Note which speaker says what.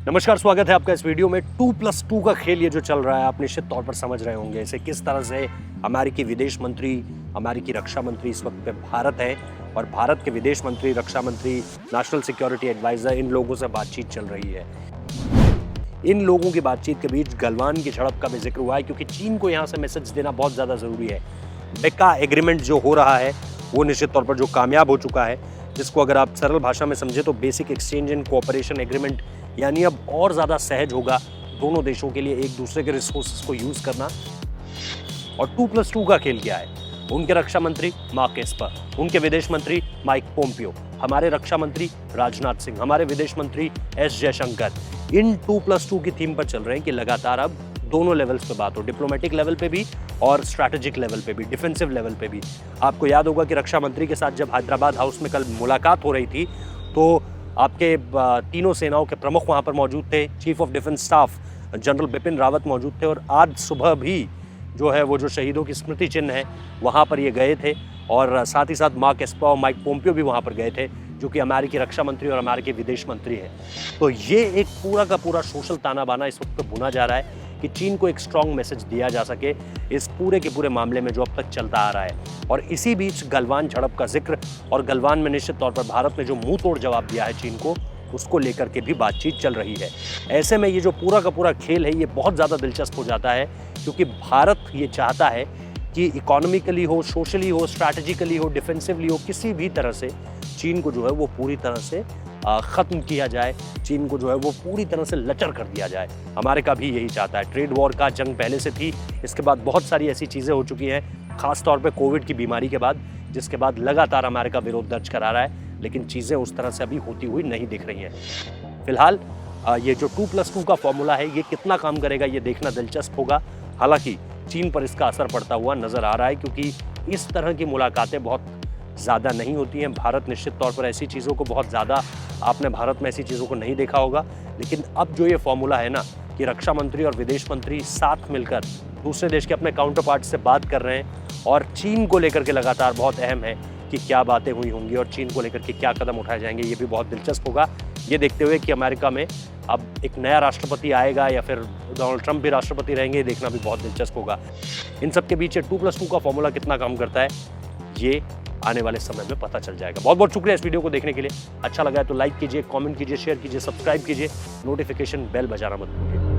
Speaker 1: नमस्कार, स्वागत है आपका इस वीडियो में। 2+2 का खेल ये जो चल रहा है, आप निश्चित तौर पर समझ रहे होंगे इसे किस तरह से अमेरिकी विदेश मंत्री, अमेरिकी रक्षा मंत्री इस वक्त पे भारत है और भारत के विदेश मंत्री, रक्षा मंत्री, नेशनल सिक्योरिटी एडवाइजर, इन लोगों से बातचीत चल रही है। इन लोगों की बातचीत के बीच गलवान की झड़प का भी जिक्र हुआ है, क्योंकि चीन को यहाँ से मैसेज देना बहुत ज़्यादा ज़रूरी है। बेका एग्रीमेंट जो हो रहा है वो निश्चित तौर पर जो कामयाब हो चुका है, जिसको अगर आप सरल भाषा में समझे तो basic exchange and cooperation agreement, यानी अब और ज़्यादा सहज होगा दोनों देशों के लिए एक दूसरे के रिसोर्सेज को यूज़ करना। और 2+2 का खेल क्या है? उनके रक्षा मंत्री मार्क एस्पर, उनके विदेश मंत्री माइक पोम्पियो, हमारे रक्षा मंत्री राजनाथ सिंह, हमारे विदेश मंत्री एस जयशंकर, इन 2+2 की थीम पर चल रहे हैं कि लगातार अब दोनों लेवल्स पे बात हो, डिप्लोमेटिक लेवल पे भी और स्ट्रैटेजिक लेवल पे भी, डिफेंसिव लेवल पे भी। आपको याद होगा कि रक्षा मंत्री के साथ जब हैदराबाद हाउस में कल मुलाकात हो रही थी तो आपके तीनों सेनाओं के प्रमुख वहाँ पर मौजूद थे, chief of defence staff general Bipin Rawat मौजूद थे, और आज सुबह भी जो है वो जो शहीदों की स्मृति चिन्ह है वहाँ पर ये गए थे, और साथ ही साथ मार्क एस्पर और माइक पोम्पियो भी वहाँ पर गए थे, जो कि अमेरिकी रक्षा मंत्री और अमेरिकी विदेश मंत्री हैं। तो ये एक पूरा का पूरा सोशल ताना बाना इस वक्त बुना जा रहा है कि चीन को एक स्ट्रॉन्ग मैसेज दिया जा सके इस पूरे के पूरे मामले में जो अब तक चलता आ रहा है। और इसी बीच गलवान झड़प का जिक्र, और गलवान में निश्चित तौर पर भारत ने जो मुंह तोड़ जवाब दिया है चीन को, उसको लेकर के भी बातचीत चल रही है। ऐसे में ये जो पूरा का पूरा खेल है ये बहुत ज़्यादा दिलचस्प हो जाता है, क्योंकि भारत ये चाहता है कि इकोनॉमिकली हो, सोशली हो, स्ट्रैटेजिकली हो, डिफेंसिवली हो, किसी भी तरह से चीन को जो है वो पूरी तरह से ख़त्म किया जाए, चीन को जो है वो पूरी तरह से लचर कर दिया जाए। अमेरिका भी यही चाहता है। ट्रेड वॉर का जंग पहले से थी, इसके बाद बहुत सारी ऐसी चीज़ें हो चुकी हैं, ख़ास तौर पे कोविड की बीमारी के बाद, जिसके बाद लगातार अमेरिका विरोध दर्ज करा रहा है, लेकिन चीज़ें उस तरह से अभी होती हुई नहीं दिख रही हैं। फिलहाल ये जो 2+2 का फॉर्मूला है ये कितना काम करेगा ये देखना दिलचस्प होगा। हालांकि चीन पर इसका असर पड़ता हुआ नज़र आ रहा है, क्योंकि इस तरह की मुलाकातें बहुत ज़्यादा नहीं होती हैं। भारत निश्चित तौर पर ऐसी चीज़ों को बहुत ज़्यादा, आपने भारत में ऐसी चीज़ों को नहीं देखा होगा, लेकिन अब जो ये फॉर्मूला है ना कि रक्षा मंत्री और विदेश मंत्री साथ मिलकर दूसरे देश के अपने काउंटर पार्ट से बात कर रहे हैं, और चीन को लेकर के लगातार बहुत अहम है कि क्या बातें हुई होंगी और चीन को लेकर के क्या कदम उठाए जाएंगे, ये भी बहुत दिलचस्प होगा। ये देखते हुए कि अमेरिका में अब एक नया राष्ट्रपति आएगा या फिर डोनाल्ड ट्रंप भी राष्ट्रपति रहेंगे, ये देखना भी बहुत दिलचस्प होगा। इन सब के बीच 2+2 का फॉर्मूला कितना काम करता है ये आने वाले समय में पता चल जाएगा। बहुत बहुत शुक्रिया इस वीडियो को देखने के लिए। अच्छा लगा है तो लाइक कीजिए, कमेंट कीजिए, शेयर कीजिए, सब्सक्राइब कीजिए, नोटिफिकेशन बेल बजाना मत भूलिए।